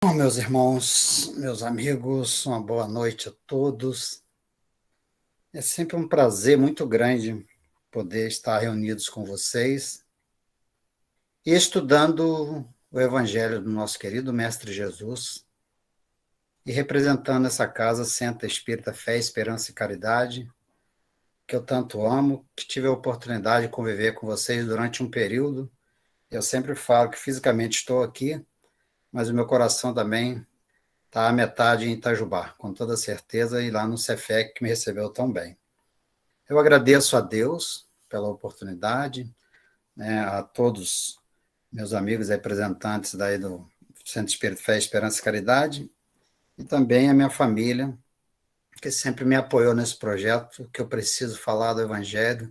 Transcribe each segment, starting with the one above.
Bom, meus irmãos, meus amigos, uma boa noite a todos. É sempre um prazer muito grande poder estar reunidos com vocês e estudando o Evangelho do nosso querido Mestre Jesus e representando essa casa Centro Espírita Fé, Esperança e Caridade, que eu tanto amo, que tive a oportunidade de conviver com vocês durante um período. Eu sempre falo que fisicamente estou aqui, mas o meu coração também está a metade em Itajubá, com toda certeza, e lá no Cefec, que me recebeu tão bem. Eu agradeço a Deus pela oportunidade, né, a todos meus amigos representantes daí do Centro Espírita Fé, Esperança e Caridade, e também a minha família, que sempre me apoiou nesse projeto, que eu preciso falar do Evangelho,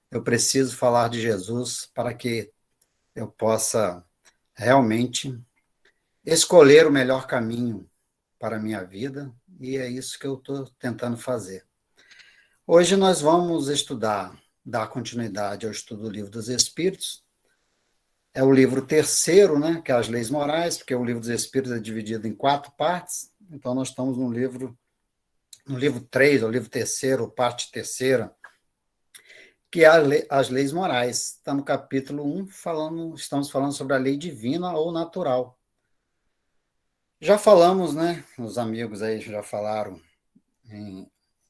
eu preciso falar de Jesus para que eu possa realmente escolher o melhor caminho para a minha vida, e é isso que eu estou tentando fazer. Hoje nós vamos dar continuidade ao estudo do Livro dos Espíritos. É o livro terceiro, né, que é as Leis Morais, porque o Livro dos Espíritos é dividido em 4 partes, então nós estamos no livro 3, o livro terceiro, parte terceira, que é as Leis Morais. Está no capítulo 1, estamos falando sobre a lei divina ou natural. Já falamos, né, os amigos aí já falaram em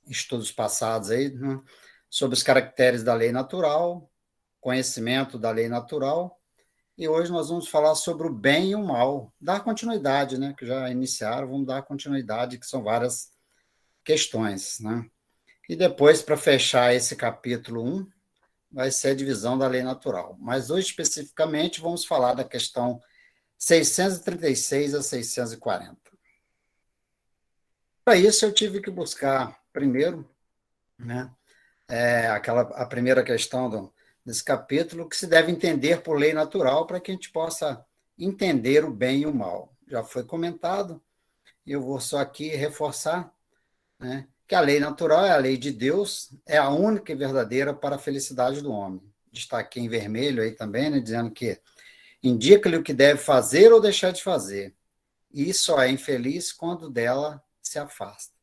estudos passados aí, né, sobre os caracteres da lei natural, conhecimento da lei natural, e hoje nós vamos falar sobre o bem e o mal, dar continuidade, né, que já iniciaram, vamos dar continuidade, que são várias questões, né? E depois, para fechar esse capítulo 1, vai ser a divisão da lei natural. Mas hoje, especificamente, vamos falar da questão 636 a 640. Para isso, eu tive que buscar, primeiro, né, a primeira questão desse capítulo, que se deve entender por lei natural para que a gente possa entender o bem e o mal. Já foi comentado, e eu vou só aqui reforçar, né, que a lei natural é a lei de Deus, é a única e verdadeira para a felicidade do homem. Destaquei em vermelho aí também, né, dizendo que indica-lhe o que deve fazer ou deixar de fazer, e só é infeliz quando dela se afasta.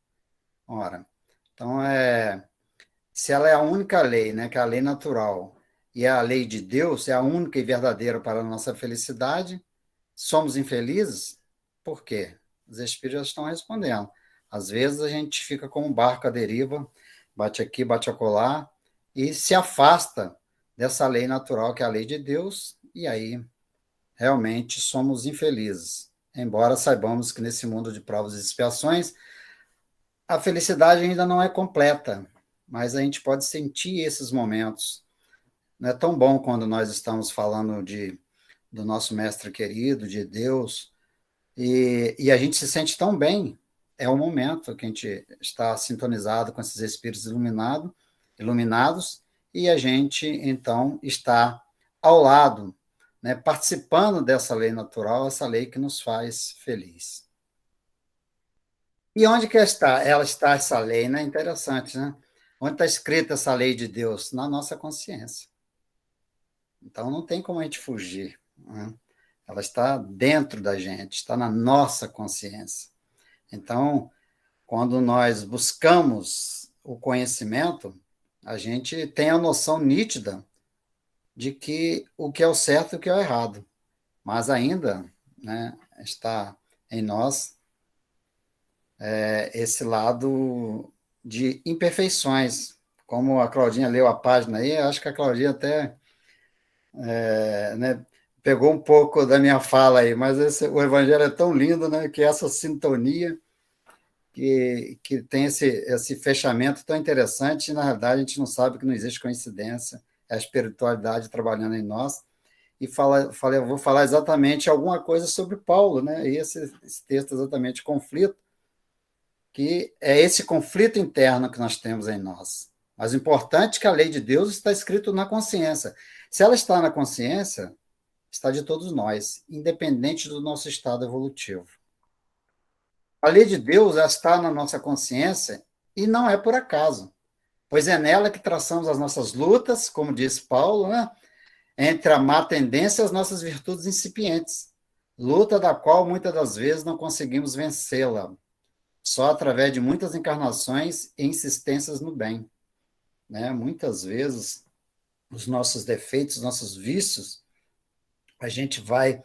Ora, então se ela é a única lei, né, que é a lei natural, e é a lei de Deus, é a única e verdadeira para a nossa felicidade, somos infelizes? Por quê? Os espíritos já estão respondendo. Às vezes a gente fica como um barco à deriva, bate aqui, bate acolá, e se afasta dessa lei natural, que é a lei de Deus, e aí realmente somos infelizes. Embora saibamos que nesse mundo de provas e expiações, a felicidade ainda não é completa, mas a gente pode sentir esses momentos. Não é tão bom quando nós estamos falando do nosso mestre querido, de Deus, e a gente se sente tão bem. É o momento que a gente está sintonizado com esses espíritos iluminados, e a gente, então, está ao lado, né, participando dessa lei natural, essa lei que nos faz feliz. E onde que está? Ela está, essa lei, né? Interessante, né? Onde está escrita essa lei de Deus? Na nossa consciência. Então, não tem como a gente fugir, né? Ela está dentro da gente, está na nossa consciência. Então, quando nós buscamos o conhecimento, a gente tem a noção nítida de que o que é o certo e o que é o errado. Mas ainda, né, está em nós esse lado de imperfeições. Como a Claudinha leu a página aí, acho que a Claudinha até né, pegou um pouco da minha fala aí, mas o Evangelho é tão lindo, né, que essa sintonia, que tem esse fechamento tão interessante, e na realidade a gente não sabe que não existe coincidência, é a espiritualidade trabalhando em nós. E eu vou falar exatamente alguma coisa sobre Paulo, né, e esse texto exatamente, conflito, que é esse conflito interno que nós temos em nós. Mas o importante é que a lei de Deus está escrita na consciência. Se ela está na consciência, está de todos nós, independente do nosso estado evolutivo. A lei de Deus está na nossa consciência e não é por acaso, pois é nela que traçamos as nossas lutas, como diz Paulo, né, entre a má tendência e as nossas virtudes incipientes. luta da qual muitas das vezes não conseguimos vencê-la, só através de muitas encarnações e insistências no bem, né? Muitas vezes, os nossos defeitos, nossos vícios, a gente vai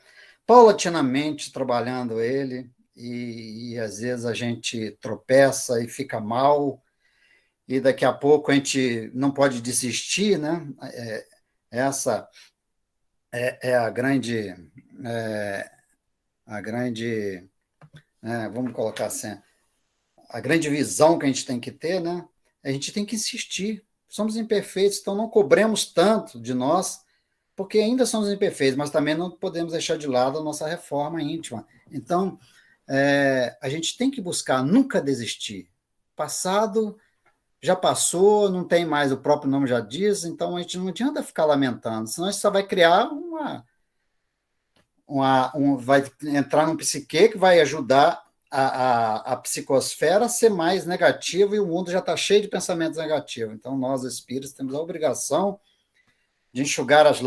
paulatinamente trabalhando ele e às vezes a gente tropeça e fica mal, e daqui a pouco a gente não pode desistir, né? Essa é é, a grande, vamos colocar assim, a grande visão que a gente tem que ter, né? A gente tem que insistir. Somos imperfeitos, então não cobremos tanto de nós, porque ainda somos imperfeitos, mas também não podemos deixar de lado a nossa reforma íntima. Então, a gente tem que buscar nunca desistir. Passado já passou, não tem mais, o próprio nome já diz, então a gente não adianta ficar lamentando, senão a gente só vai criar vai entrar num psique que vai ajudar a psicosfera a ser mais negativa, e o mundo já está cheio de pensamentos negativos. Então, nós, espíritos, temos a obrigação de enxugar as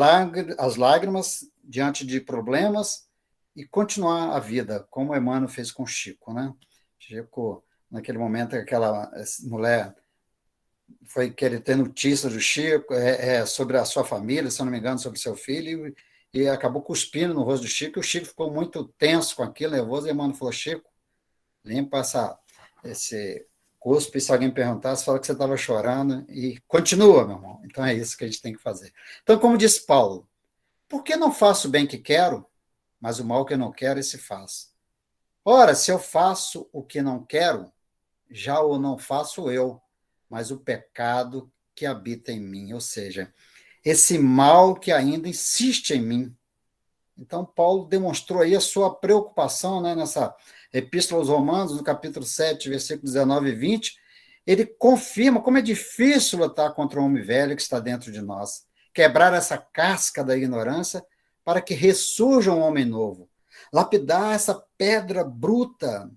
lágrimas diante de problemas e continuar a vida, como Emmanuel fez com Chico, né? Chico, naquele momento, aquela mulher foi querer ter notícias do Chico, sobre a sua família, se eu não me engano, sobre seu filho, e acabou cuspindo no rosto do Chico, e o Chico ficou muito tenso com aquilo, nervoso, e Emmanuel falou, Chico, limpa esse cuspe, e se alguém perguntar, você fala que você estava chorando, e continua, meu irmão. Então é isso que a gente tem que fazer. Então, como disse Paulo, por que não faço o bem que quero, mas o mal que eu não quero, esse faz? Ora, se eu faço o que não quero, já o não faço eu, mas o pecado que habita em mim, ou seja, esse mal que ainda insiste em mim. Então, Paulo demonstrou aí a sua preocupação, né, nessa Epístola aos Romanos, no capítulo 7, versículos 19 e 20, ele confirma como é difícil lutar contra o homem velho que está dentro de nós, quebrar essa casca da ignorância para que ressurja um homem novo, lapidar essa pedra bruta,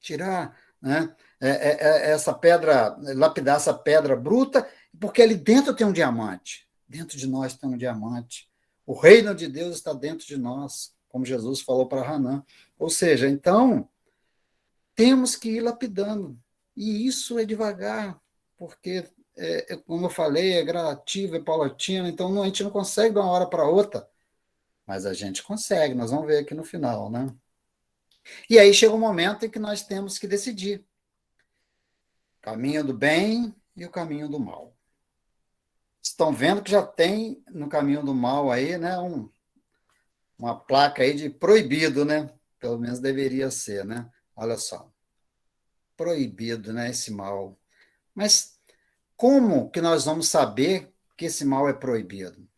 tirar, né, essa pedra, lapidar essa pedra bruta, porque ali dentro tem um diamante, dentro de nós tem um diamante. O reino de Deus está dentro de nós, como Jesus falou para Hanã. Ou seja, então, temos que ir lapidando. E isso é devagar, porque, como eu falei, é gradativo, é paulatino, então a gente não consegue de uma hora para outra, mas a gente consegue, nós vamos ver aqui no final, né? E aí chega um momento em que nós temos que decidir o caminho do bem e o caminho do mal. Estão vendo que já tem no caminho do mal aí, né, uma placa aí de proibido, né? Pelo menos deveria ser, né? Olha só, proibido, né, esse mal. Mas como que nós vamos saber que esse mal é proibido?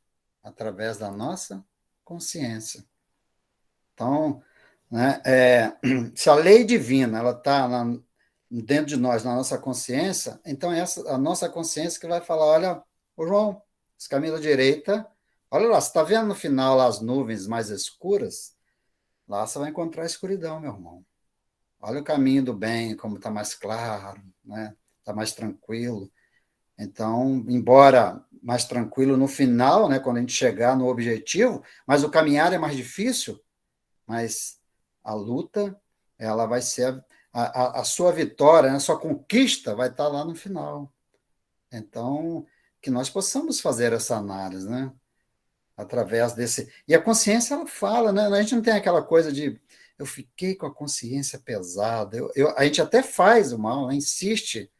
Através da nossa consciência. Então, né, se a lei divina ela está dentro de nós, na nossa consciência, então é a nossa consciência que vai falar, olha, ô João, esse caminho da direita, olha lá, você está vendo no final lá as nuvens mais escuras? Lá você vai encontrar a escuridão, meu irmão. Olha o caminho do bem, como está mais claro, né? Está mais tranquilo. Então, embora mais tranquilo no final, né, quando a gente chegar no objetivo, mas o caminhar é mais difícil, mas a luta, ela vai ser a sua vitória, a sua conquista vai estar lá no final. Então, que nós possamos fazer essa análise, né? Através desse. E a consciência, ela fala, né? A gente não tem aquela coisa de eu fiquei com a consciência pesada. A gente até faz o mal, né? Insiste,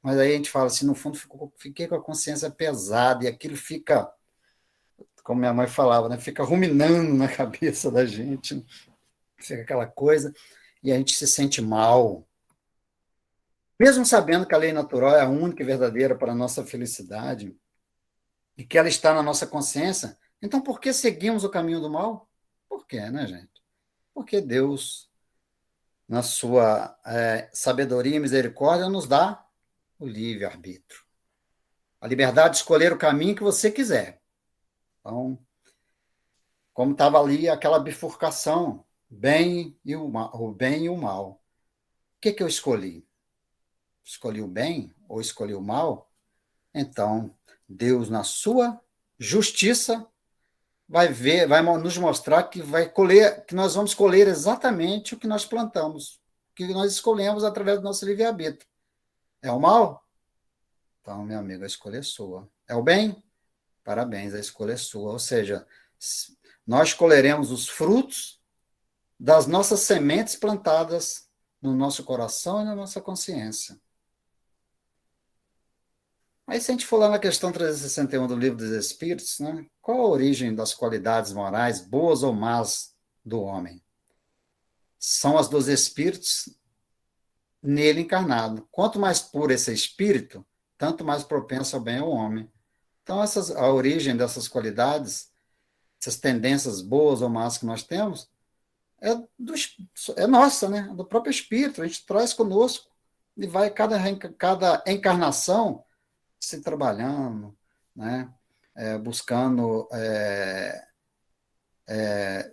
mas aí a gente fala assim, no fundo, fiquei com a consciência pesada, e aquilo fica, como minha mãe falava, né? Fica ruminando na cabeça da gente, fica aquela coisa, e a gente se sente mal. Mesmo sabendo que a lei natural é a única e verdadeira para a nossa felicidade, e que ela está na nossa consciência, então por que seguimos o caminho do mal? Por quê, né, gente? Porque Deus, na sua sabedoria e misericórdia, nos dá o livre-arbítrio. A liberdade de escolher o caminho que você quiser. Então, como estava ali aquela bifurcação, o bem e o mal. O que eu escolhi? Escolhi o bem ou escolhi o mal? Então, Deus, na sua justiça, vai ver, vai nos mostrar que vai colher, que nós vamos colher exatamente o que nós plantamos, o que nós escolhemos através do nosso livre-arbítrio. É o mal? Então, meu amigo, a escolha é sua. É o bem? Parabéns, a escolha é sua. Ou seja, nós colheremos os frutos das nossas sementes plantadas no nosso coração e na nossa consciência. Aí, se a gente for lá na questão 361 do Livro dos Espíritos, né, qual a origem das qualidades morais, boas ou más, do homem? São as dos espíritos nele encarnado. Quanto mais puro esse espírito, tanto mais propenso ao bem ao homem. Então, a origem dessas qualidades, essas tendências boas ou más que nós temos, é, do, é nossa, né? Do próprio espírito. A gente traz conosco e vai cada encarnação se trabalhando, né? Buscando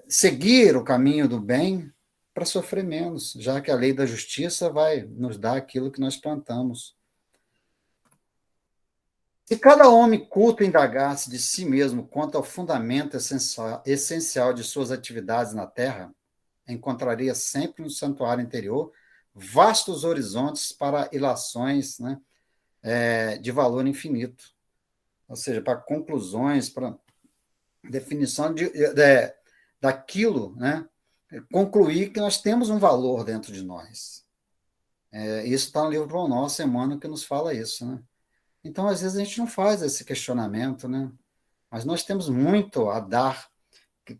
seguir o caminho do bem para sofrer menos, já que a lei da justiça vai nos dar aquilo que nós plantamos. Se cada homem culto indagasse de si mesmo quanto ao fundamento essencial de suas atividades na Terra, encontraria sempre no santuário interior vastos horizontes para ilações, né, de valor infinito, ou seja, para conclusões, para definição daquilo, né, concluir que nós temos um valor dentro de nós. Isso está no livro Pão Nosso, Emmanuel, que nos fala isso, né? Então, às vezes, a gente não faz esse questionamento, né? Mas nós temos muito a dar, que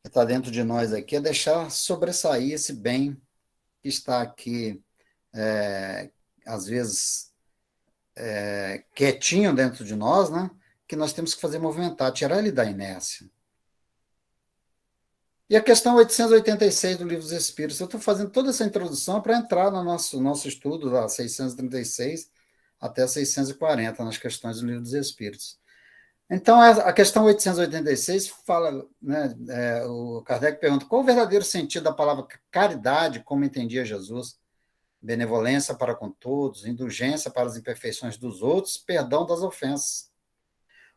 está dentro de nós aqui, é deixar sobressair esse bem que está aqui, às vezes, quietinho dentro de nós, né? Que nós temos que fazer movimentar, tirar ele da inércia. E a questão 886 do Livro dos Espíritos, eu estou fazendo toda essa introdução para entrar no nosso estudo, da 636 até 640, nas questões do Livro dos Espíritos. Então, a questão 886 fala, né, o Kardec pergunta, qual o verdadeiro sentido da palavra caridade, como entendia Jesus? Benevolência para com todos, indulgência para as imperfeições dos outros, perdão das ofensas.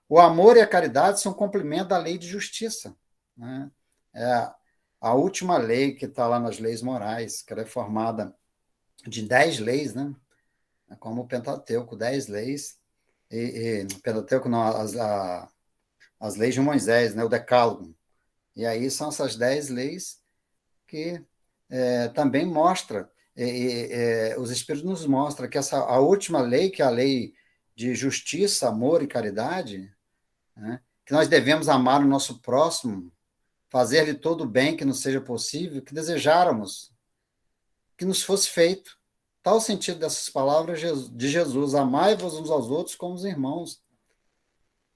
O amor e a caridade são complemento da lei de justiça, né? É a última lei que está lá nas leis morais, que ela é formada de 10 leis, né? Como o Pentateuco, 10 leis, Pentateuco não, as leis de Moisés, né? O Decálogo. E aí são essas 10 leis que também mostra, os Espíritos nos mostram que a última lei, que é a lei de justiça, amor e caridade, né? Que nós devemos amar o nosso próximo, fazer-lhe todo o bem que nos seja possível, que desejáramos que nos fosse feito. Tal o sentido dessas palavras de Jesus, amai-vos uns aos outros como os irmãos.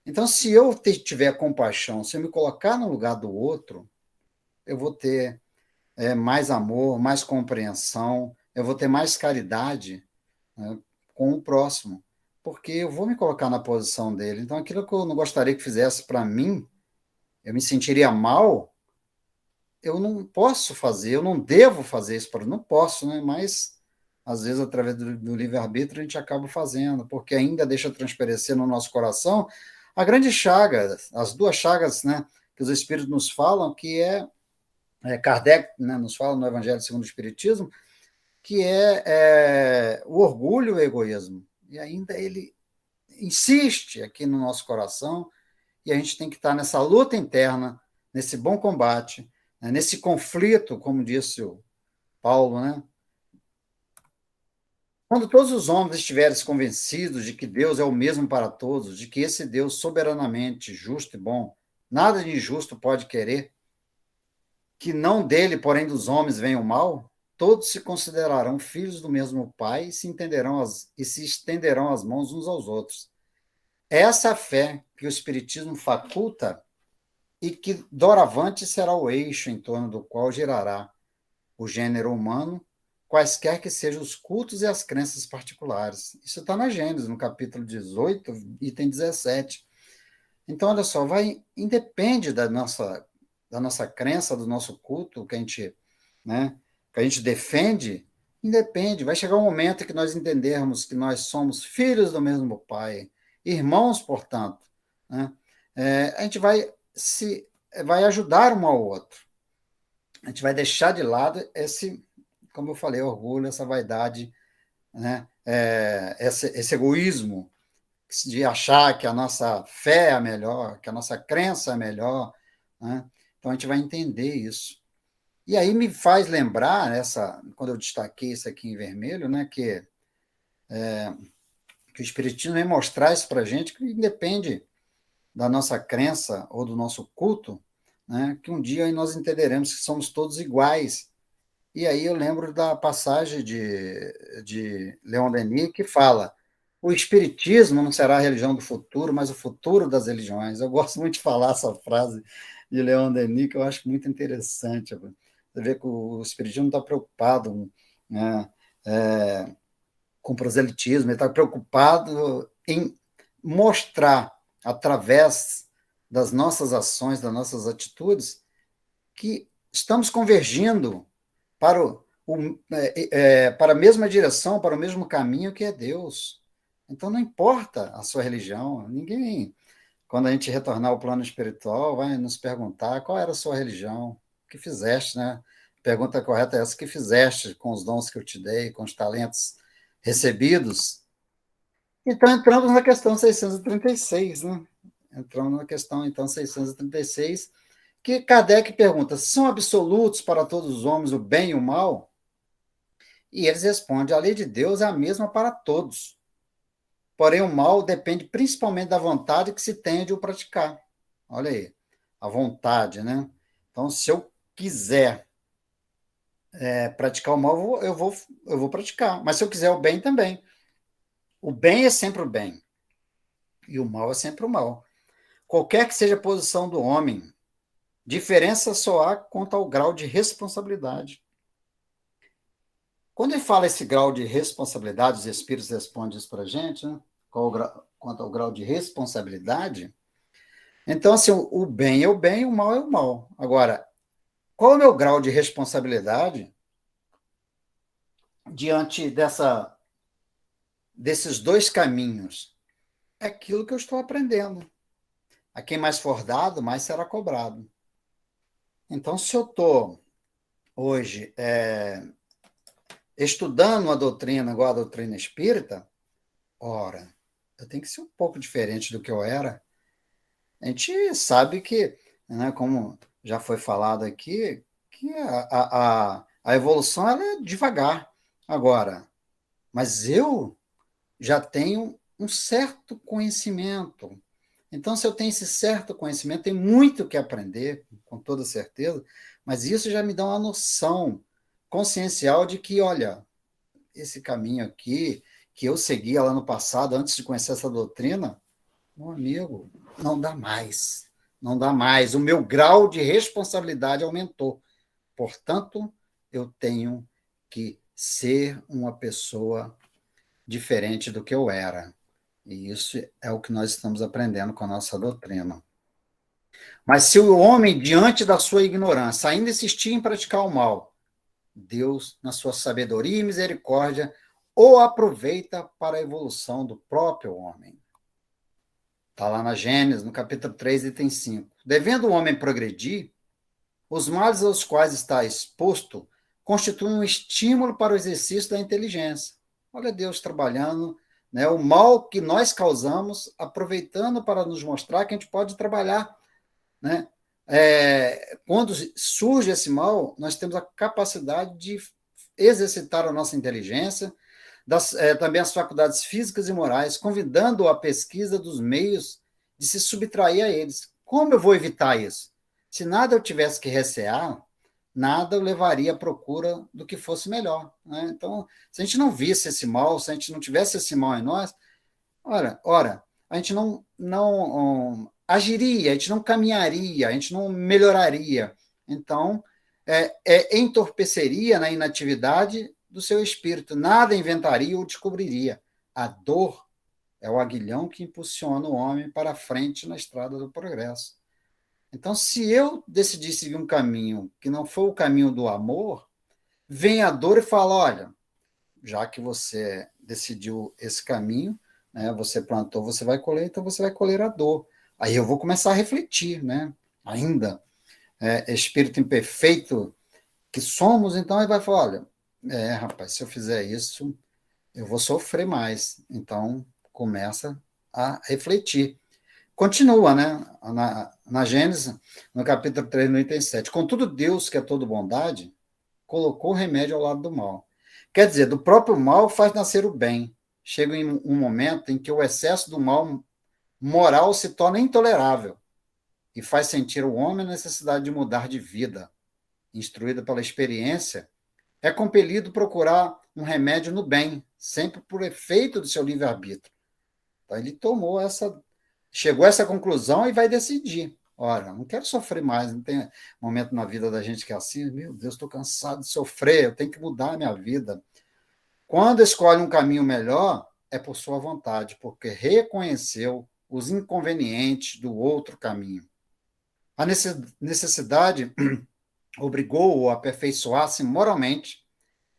Então, se eu tiver compaixão, se eu me colocar no lugar do outro, eu vou ter mais amor, mais compreensão, eu vou ter mais caridade, né, com o próximo, porque eu vou me colocar na posição dele. Então, aquilo que eu não gostaria que fizesse para mim, eu me sentiria mal, eu não posso fazer, eu não devo fazer isso para não posso, né? Mas às vezes através do livre-arbítrio a gente acaba fazendo, porque ainda deixa transparecer no nosso coração a grande chaga, as duas chagas, né, que os espíritos nos falam, que Kardec, né, nos fala no Evangelho segundo o Espiritismo, que é o orgulho e o egoísmo. E ainda ele insiste aqui no nosso coração, e a gente tem que estar nessa luta interna, nesse bom combate, né, nesse conflito, como disse o Paulo, né? Quando todos os homens estiverem convencidos de que Deus é o mesmo para todos, de que esse Deus soberanamente justo e bom, nada de injusto pode querer, que não dele, porém dos homens, venha o mal, todos se considerarão filhos do mesmo Pai e se estenderão as mãos uns aos outros. Essa é a fé que o Espiritismo faculta e que doravante será o eixo em torno do qual girará o gênero humano, quaisquer que sejam os cultos e as crenças particulares. Isso está na Gênesis, no capítulo 18, item 17. Então, olha só, independe da nossa crença, do nosso culto, né, que a gente defende, independe. Vai chegar um momento em que nós entendermos que nós somos filhos do mesmo Pai, irmãos, portanto, né? A gente vai se vai ajudar um ao outro. A gente vai deixar de lado esse, como eu falei, orgulho, essa vaidade, né? Esse egoísmo de achar que a nossa fé é a melhor, que a nossa crença é melhor, né? Então a gente vai entender isso. E aí me faz lembrar, quando eu destaquei isso aqui em vermelho, né, que o Espiritismo vem mostrar isso para a gente, que independe da nossa crença ou do nosso culto, né, que um dia nós entenderemos que somos todos iguais. E aí eu lembro da passagem de Leon Denis que fala: o Espiritismo não será a religião do futuro, mas o futuro das religiões. Eu gosto muito de falar essa frase de Leon Denis, que eu acho muito interessante. Você vê que o Espiritismo não está preocupado, né, com proselitismo, ele está preocupado em mostrar, através das nossas ações, das nossas atitudes, que estamos convergindo para a mesma direção, para o mesmo caminho que é Deus. Então, não importa a sua religião, ninguém, quando a gente retornar ao plano espiritual, vai nos perguntar qual era a sua religião, o que fizeste, né? A pergunta correta é essa: o que fizeste com os dons que eu te dei, com os talentos recebidos? Então, entramos na questão 636, né? Entramos na questão, então, 636, que Kardec pergunta: são absolutos para todos os homens o bem e o mal? E eles respondem: a lei de Deus é a mesma para todos. Porém, o mal depende principalmente da vontade que se tenha de o praticar. Olha aí, a vontade, né? Então, se eu quiser praticar o mal, eu vou praticar. Mas se eu quiser o bem também. O bem é sempre o bem. E o mal é sempre o mal. Qualquer que seja a posição do homem, diferença só há quanto ao grau de responsabilidade. Quando ele fala esse grau de responsabilidade, os espíritos respondem isso para a gente, né? Quanto ao grau de responsabilidade. Então, assim, o bem é o bem, o mal é o mal. Agora, qual é o meu grau de responsabilidade diante desses dois caminhos? É aquilo que eu estou aprendendo. A quem mais for dado, mais será cobrado. Então, se eu estou hoje estudando uma doutrina igual a doutrina espírita, ora, eu tenho que ser um pouco diferente do que eu era. A gente sabe que, né, como já foi falado aqui, que a evolução ela é devagar. Agora, mas eu já tenho um certo conhecimento. Então, se eu tenho esse certo conhecimento, tem muito que aprender, com toda certeza, mas isso já me dá uma noção consciencial de que, olha, esse caminho aqui, que eu seguia lá no passado, antes de conhecer essa doutrina, meu amigo, não dá mais. Não dá mais. O meu grau de responsabilidade aumentou. Portanto, eu tenho que ser uma pessoa diferente do que eu era. E isso é o que nós estamos aprendendo com a nossa doutrina. Mas se o homem, diante da sua ignorância, ainda insistir em praticar o mal, Deus, na sua sabedoria e misericórdia, o aproveita para a evolução do próprio homem. Está lá na Gênesis, no capítulo 3, item 5. Devendo o homem progredir, os males aos quais está exposto constituem um estímulo para o exercício da inteligência. Olha Deus trabalhando, né, o mal que nós causamos, aproveitando para nos mostrar que a gente pode trabalhar. Né? Quando surge esse mal, nós temos a capacidade de exercitar a nossa inteligência, também as faculdades físicas e morais, convidando a pesquisa dos meios de se subtrair a eles. Como eu vou evitar isso? Se nada eu tivesse que recear, nada eu levaria à procura do que fosse melhor. Né? Então, se a gente não visse esse mal, se a gente não tivesse esse mal em nós, ora a gente não agiria, a gente não caminharia, a gente não melhoraria. Então, entorpeceria na inatividade do seu espírito, nada inventaria ou descobriria. A dor é o aguilhão que impulsiona o homem para a frente na estrada do progresso. Então, se eu decidir seguir um caminho que não for o caminho do amor, vem a dor e fala: olha, já que você decidiu esse caminho, né, você plantou, você vai colher, então você vai colher a dor. Aí eu vou começar a refletir, né? Ainda espírito imperfeito que somos, então ele vai falar, olha, rapaz, se eu fizer isso, eu vou sofrer mais. Então, começa a refletir. Continua, né? Na Gênesis, no capítulo 3, no item 7. Contudo, Deus, que é todo bondade, colocou o remédio ao lado do mal. Quer dizer, do próprio mal faz nascer o bem. Chega em um momento em que o excesso do mal moral se torna intolerável e faz sentir o homem a necessidade de mudar de vida. Instruído pela experiência, é compelido a procurar um remédio no bem, sempre por efeito do seu livre-arbítrio. Então, ele chegou a essa conclusão e vai decidir. Ora, não quero sofrer mais, não tem momento na vida da gente que é assim, meu Deus, estou cansado de sofrer, eu tenho que mudar a minha vida. Quando escolhe um caminho melhor, é por sua vontade, porque reconheceu os inconvenientes do outro caminho. A necessidade obrigou-o a aperfeiçoar-se moralmente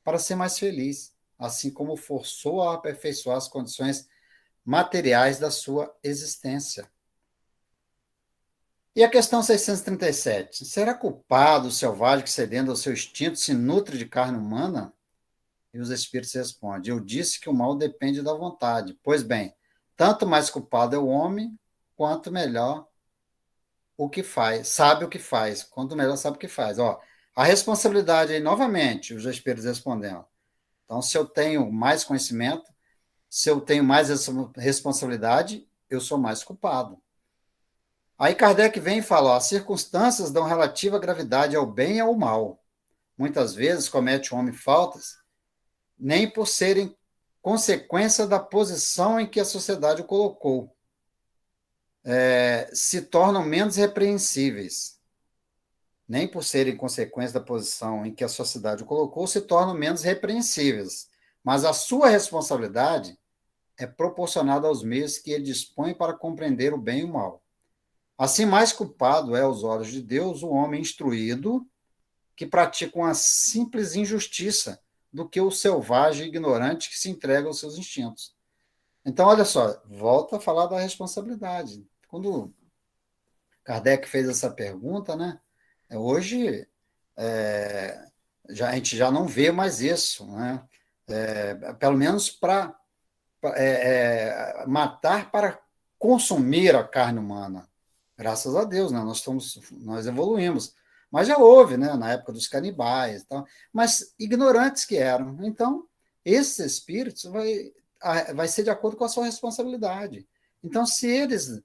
para ser mais feliz, assim como forçou a aperfeiçoar as condições materiais da sua existência. E a questão 637. Será culpado o selvagem que, cedendo ao seu instinto, se nutre de carne humana? E os espíritos respondem, eu disse que o mal depende da vontade. Pois bem, tanto mais culpado é o homem, quanto melhor o que faz, sabe o que faz. Quanto melhor sabe o que faz. Ó, a responsabilidade aí, novamente, os espíritos respondendo. Então, se eu tenho mais conhecimento, se eu tenho mais responsabilidade, eu sou mais culpado. Aí Kardec vem e fala, ó, as circunstâncias dão relativa gravidade ao bem e ao mal. Muitas vezes comete o homem faltas, nem por serem consequência da posição em que a sociedade o colocou. Se tornam menos repreensíveis. Nem por serem consequência da posição em que a sociedade o colocou, se tornam menos repreensíveis. Mas a sua responsabilidade é proporcionada aos meios que ele dispõe para compreender o bem e o mal. Assim, mais culpado é, aos olhos de Deus, o homem instruído que pratica uma simples injustiça do que o selvagem ignorante que se entrega aos seus instintos. Então, olha só, volta a falar da responsabilidade. Quando Kardec fez essa pergunta, né? Hoje, a gente já não vê mais isso, né? Pelo menos para matar para consumir a carne humana. Graças a Deus, né? Nós evoluímos. Mas já houve, né? Na época dos canibais e tal, mas ignorantes que eram. Então, esses espíritos vai ser de acordo com a sua responsabilidade. Então, se eles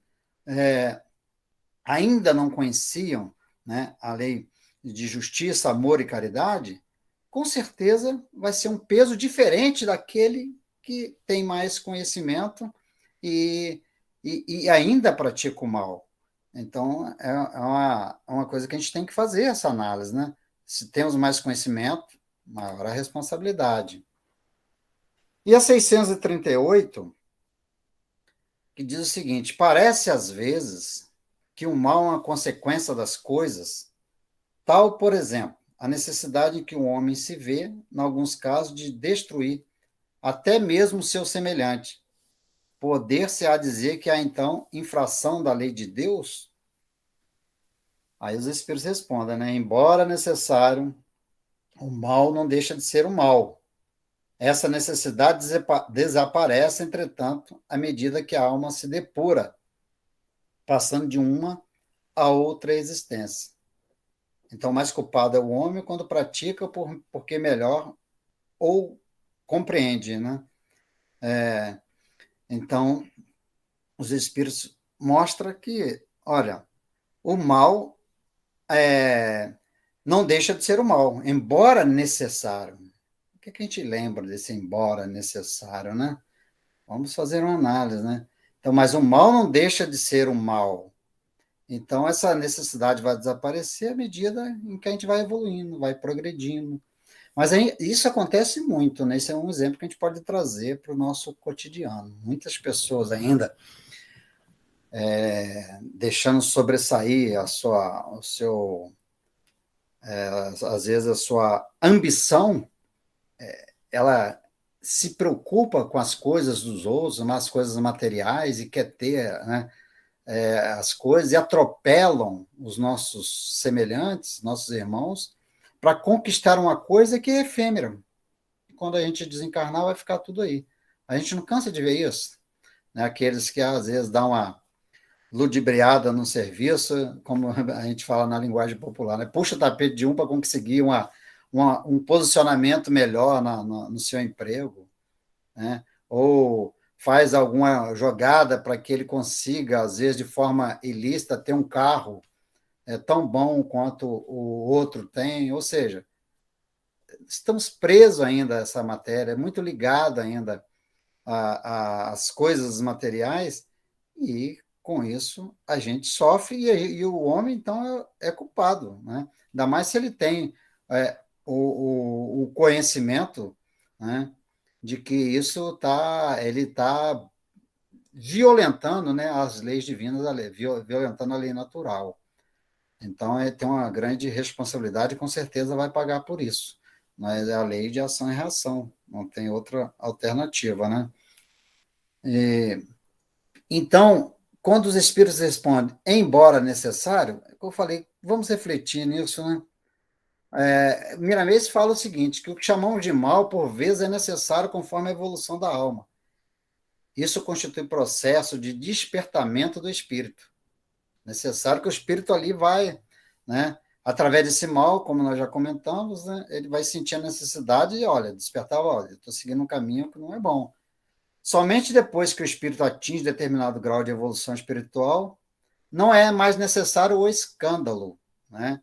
ainda não conheciam, né, a lei de justiça, amor e caridade, com certeza vai ser um peso diferente daquele que tem mais conhecimento e ainda pratica o mal. Então, uma coisa que a gente tem que fazer essa análise, né? Se temos mais conhecimento, maior a responsabilidade. E a 638, que diz o seguinte, parece às vezes que o mal é uma consequência das coisas, tal, por exemplo, a necessidade em que o homem se vê, em alguns casos, de destruir até mesmo o seu semelhante. Poder-se-á dizer que há, então, infração da lei de Deus? Aí os espíritos respondem, né? Embora necessário, o mal não deixa de ser o mal. Essa necessidade desaparece, entretanto, à medida que a alma se depura, passando de uma a outra existência. Então, mais culpado é o homem quando pratica porque melhor ou compreende, né? Então, os espíritos mostram que, olha, o mal não deixa de ser o mal, embora necessário. O que a gente lembra desse embora necessário, né? Vamos fazer uma análise, né? Então, mas o mal não deixa de ser o mal. Então, essa necessidade vai desaparecer à medida em que a gente vai evoluindo, vai progredindo. Mas aí, isso acontece muito, né? Esse é um exemplo que a gente pode trazer para o nosso cotidiano. Muitas pessoas ainda deixando sobressair às vezes a sua ambição, ela se preocupa com as coisas dos outros, as coisas materiais e quer ter, né, as coisas e atropelam os nossos semelhantes, nossos irmãos, para conquistar uma coisa que é efêmera. Quando a gente desencarnar, vai ficar tudo aí. A gente não cansa de ver isso, né? Aqueles que às vezes dão uma ludibriada no serviço, como a gente fala na linguagem popular, né? Puxa o tapete de um para conseguir um posicionamento melhor no seu emprego, né? Ou faz alguma jogada para que ele consiga, às vezes de forma ilícita, ter um carro tão bom quanto o outro tem. Ou seja, estamos presos ainda a essa matéria, muito ligado ainda às coisas materiais, e com isso a gente sofre, e o homem, então, é culpado, né? Ainda mais se ele tem o conhecimento, né, de que ele está violentando, né, as leis divinas, violentando a lei natural. Então, ele tem uma grande responsabilidade e com certeza vai pagar por isso. Mas é a lei de ação e reação, não tem outra alternativa, né? E, então, quando os espíritos respondem, embora necessário, eu falei, vamos refletir nisso, né? Miramês fala o seguinte, que o que chamamos de mal, por vezes, é necessário conforme a evolução da alma. Isso constitui processo de despertamento do espírito. Necessário que o espírito ali vai, né? Através desse mal, como nós já comentamos, né? Ele vai sentir a necessidade de, olha, despertar, olha, estou seguindo um caminho que não é bom. Somente depois que o espírito atinge determinado grau de evolução espiritual, não é mais necessário o escândalo, né?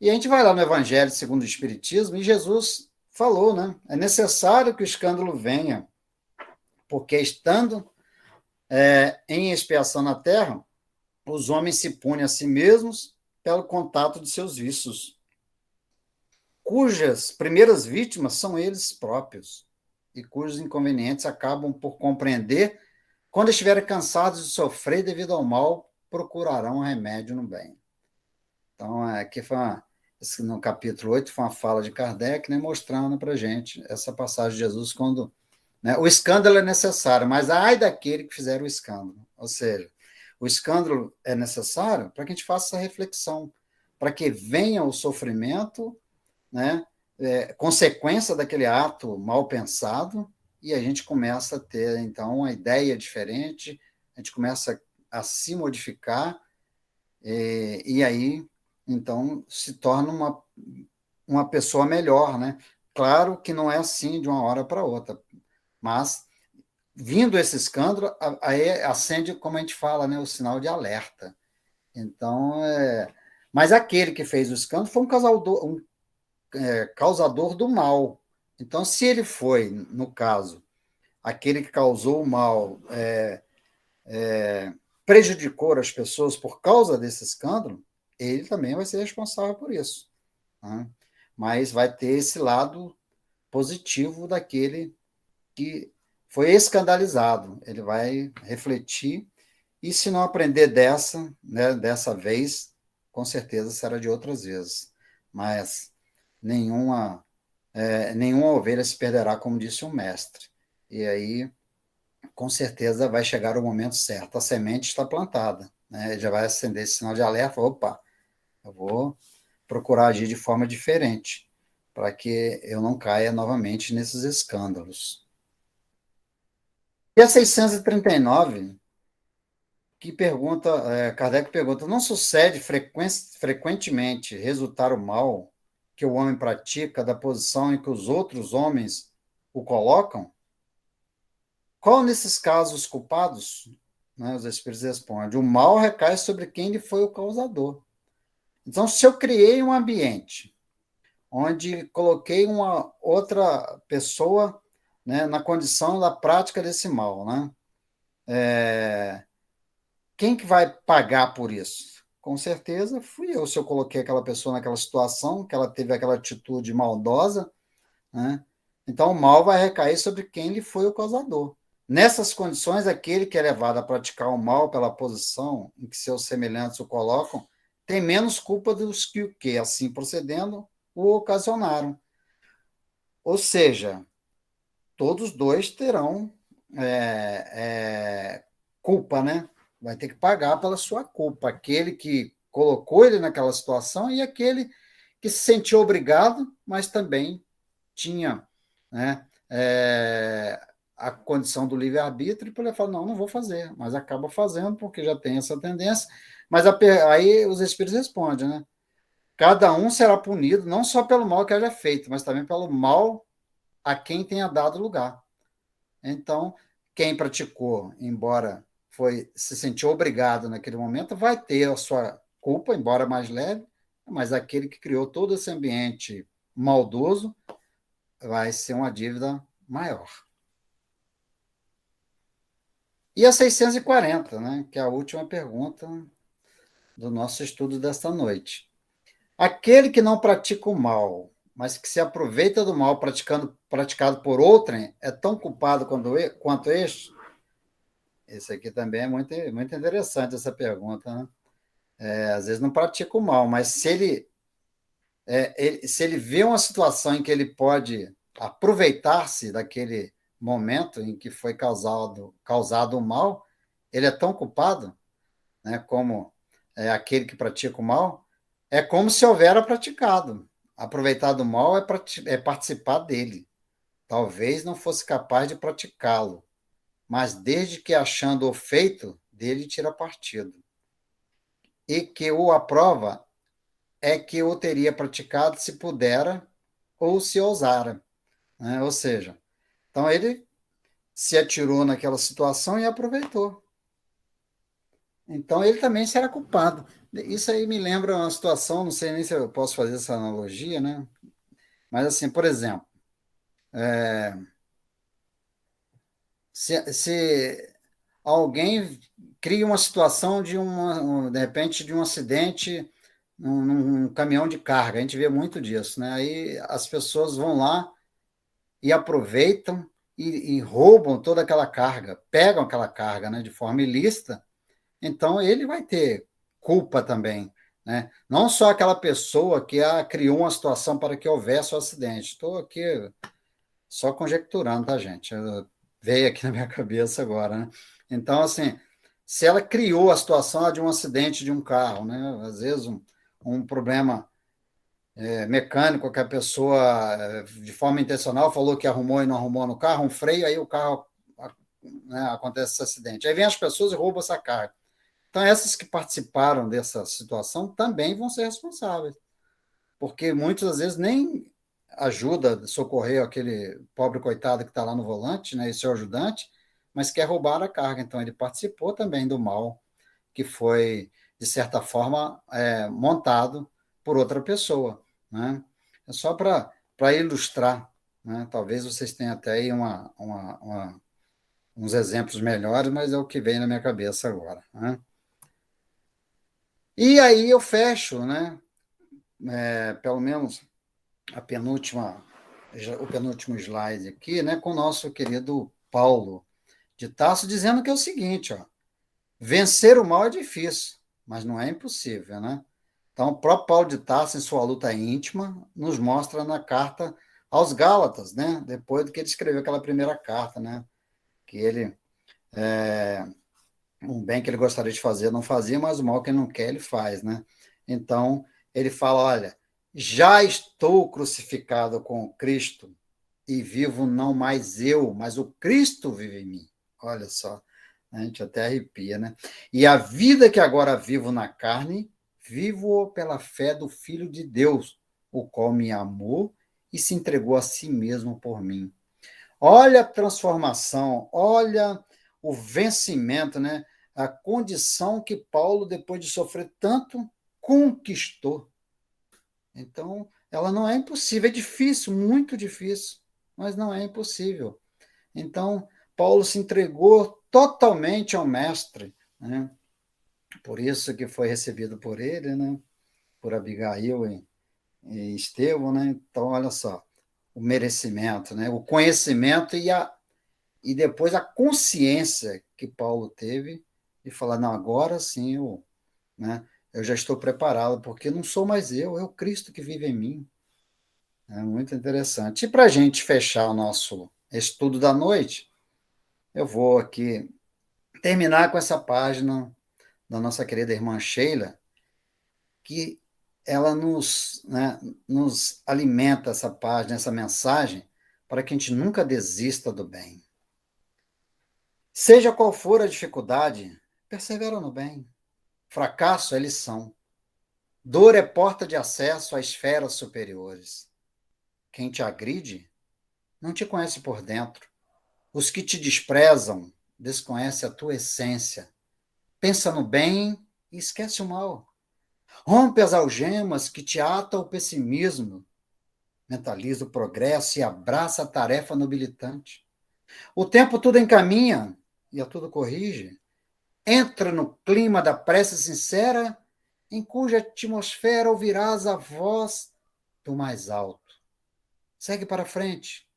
E a gente vai lá no Evangelho segundo o Espiritismo e Jesus falou, né? É necessário que o escândalo venha, porque estando em expiação na Terra, os homens se punem a si mesmos pelo contato de seus vícios, cujas primeiras vítimas são eles próprios, e cujos inconvenientes acabam por compreender quando estiverem cansados de sofrer devido ao mal, procurarão um remédio no bem. Então, aqui no capítulo 8, foi uma fala de Kardec, né, mostrando para a gente essa passagem de Jesus quando, né, o escândalo é necessário, mas ai daquele que fizer o escândalo. Ou seja, o escândalo é necessário para que a gente faça essa reflexão, para que venha o sofrimento, né, consequência daquele ato mal pensado, e a gente começa a ter, então, uma ideia diferente, a gente começa a se modificar, e aí, então, se torna uma pessoa melhor, né? Claro que não é assim de uma hora para outra, mas vindo esse escândalo, aí acende, como a gente fala, né, o sinal de alerta. Então, mas aquele que fez o escândalo foi causador do mal. Então, se ele foi, no caso, aquele que causou o mal, prejudicou as pessoas por causa desse escândalo, ele também vai ser responsável por isso, né? Mas vai ter esse lado positivo daquele que foi escandalizado. Ele vai refletir, e se não aprender dessa, né, dessa vez, com certeza será de outras vezes. Mas nenhuma ovelha se perderá, como disse o mestre. E aí, com certeza, vai chegar o momento certo. A semente está plantada, né? Já vai acender esse sinal de alerta. Opa, eu vou procurar agir de forma diferente, para que eu não caia novamente nesses escândalos. E a 639, que pergunta, Kardec pergunta, não sucede frequentemente resultar o mal que o homem pratica da posição em que os outros homens o colocam? Qual nesses casos culpados? Né, os espíritos respondem, o mal recai sobre quem lhe foi o causador. Então, se eu criei um ambiente onde coloquei uma outra pessoa, né, na condição da prática desse mal, né? Quem que vai pagar por isso? Com certeza fui eu, se eu coloquei aquela pessoa naquela situação, que ela teve aquela atitude maldosa, né? Então, o mal vai recair sobre quem lhe foi o causador. Nessas condições, aquele que é levado a praticar o mal pela posição em que seus semelhantes o colocam, tem menos culpa dos que, assim procedendo, o ocasionaram. Ou seja, todos dois terão culpa, né? vai ter que pagar pela sua culpa, aquele que colocou ele naquela situação e aquele que se sentiu obrigado, mas também tinha, né, a condição do livre-arbítrio, para ele falar, não vou fazer, mas acaba fazendo, porque já tem essa tendência. Mas aí os espíritos respondem, né? Cada um será punido não só pelo mal que haja feito, mas também pelo mal a quem tenha dado lugar. Então, quem praticou, embora se sentiu obrigado naquele momento, vai ter a sua culpa, embora mais leve, mas aquele que criou todo esse ambiente maldoso vai ser uma dívida maior. E a 640, né, que é a última pergunta do nosso estudo desta noite. Aquele que não pratica o mal, mas que se aproveita do mal praticado por outrem, é tão culpado quanto este? Esse aqui também é muito, muito interessante, essa pergunta, né? Às vezes não pratica o mal, mas se ele vê uma situação em que ele pode aproveitar-se daquele momento em que foi causado o mal, ele é tão culpado, né, como aquele que pratica o mal, é como se houvera praticado. Aproveitar do mal é participar dele. Talvez não fosse capaz de praticá-lo, mas desde que achando o feito, dele tira partido. E que o aprova é que o teria praticado se pudera ou se ousara, né? Ou seja, então ele se atirou naquela situação e aproveitou. Então ele também será culpado. Isso aí me lembra uma situação, não sei nem se eu posso fazer essa analogia, né? Mas assim, por exemplo, se alguém cria uma situação de repente, de um acidente num caminhão de carga, a gente vê muito disso, né? Aí as pessoas vão lá e aproveitam e roubam toda aquela carga, pegam aquela carga, né, de forma ilícita, então ele vai ter culpa também, né? Não só aquela pessoa que criou uma situação para que houvesse o acidente. Estou aqui só conjecturando, tá, gente? Veio aqui na minha cabeça agora, né? Então, assim, se ela criou a situação de um acidente de um carro, né? Às vezes um problema mecânico que a pessoa, de forma intencional, falou que arrumou e não arrumou no carro, um freio, aí o carro, né, acontece esse acidente. Aí vem as pessoas e roubam essa carga. Então, essas que participaram dessa situação também vão ser responsáveis, porque muitas vezes nem ajuda a socorrer aquele pobre coitado que está lá no volante, né, e seu ajudante, mas quer roubar a carga. Então, ele participou também do mal que foi, de certa forma, montado por outra pessoa, né? É só para ilustrar, né? Talvez vocês tenham até aí uns exemplos melhores, mas é o que vem na minha cabeça agora, né? E aí eu fecho, né? Pelo menos a o penúltimo slide aqui, né? Com o nosso querido Paulo de Tarso, dizendo que é o seguinte, ó, vencer o mal é difícil, mas não é impossível, né? Então, o próprio Paulo de Tarso, em sua luta íntima, nos mostra na carta aos Gálatas, né? Depois do que ele escreveu aquela primeira carta, né? Que ele, um bem que ele gostaria de fazer, não fazia, mas o mal que ele não quer, ele faz, né? Então, ele fala, olha, já estou crucificado com Cristo e vivo não mais eu, mas o Cristo vive em mim. Olha só, a gente até arrepia, né? E a vida que agora vivo na carne, vivo pela fé do Filho de Deus, o qual me amou e se entregou a si mesmo por mim. Olha a transformação, olha o vencimento, né? A condição que Paulo, depois de sofrer tanto, conquistou. Então, ela não é impossível, é difícil, muito difícil, mas não é impossível. Então, Paulo se entregou totalmente ao mestre, né? Por isso que foi recebido por ele, né? Por Abigail e Estevão, né? Então, olha só, o merecimento, né? O conhecimento e depois a consciência que Paulo teve de falar, não, agora sim né, eu já estou preparado, porque não sou mais eu, é o Cristo que vive em mim. É muito interessante. E para a gente fechar o nosso estudo da noite, eu vou aqui terminar com essa página da nossa querida irmã Sheila, que ela nos alimenta essa página, essa mensagem, para que a gente nunca desista do bem. Seja qual for a dificuldade, persevera no bem. Fracasso é lição. Dor é porta de acesso a esferas superiores. Quem te agride não te conhece por dentro. Os que te desprezam desconhecem a tua essência. Pensa no bem e esquece o mal. Rompe as algemas que te atam ao pessimismo. Mentaliza o progresso e abraça a tarefa nobilitante. O tempo tudo encaminha e a tudo corrige. Entra no clima da prece sincera, em cuja atmosfera ouvirás a voz do mais alto. Segue para frente,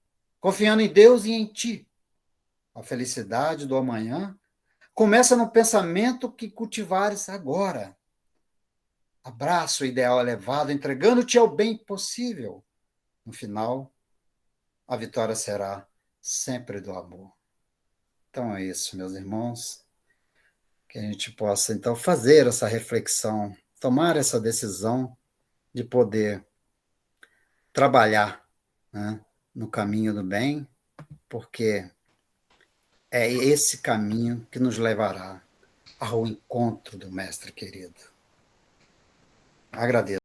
confiando em Deus e em ti. A felicidade do amanhã começa no pensamento que cultivares agora. Abraça o ideal elevado, entregando-te ao bem possível. No final, a vitória será sempre do amor. Então é isso, meus irmãos, que a gente possa então fazer essa reflexão, tomar essa decisão de poder trabalhar, né, no caminho do bem, porque é esse caminho que nos levará ao encontro do Mestre querido. Agradeço.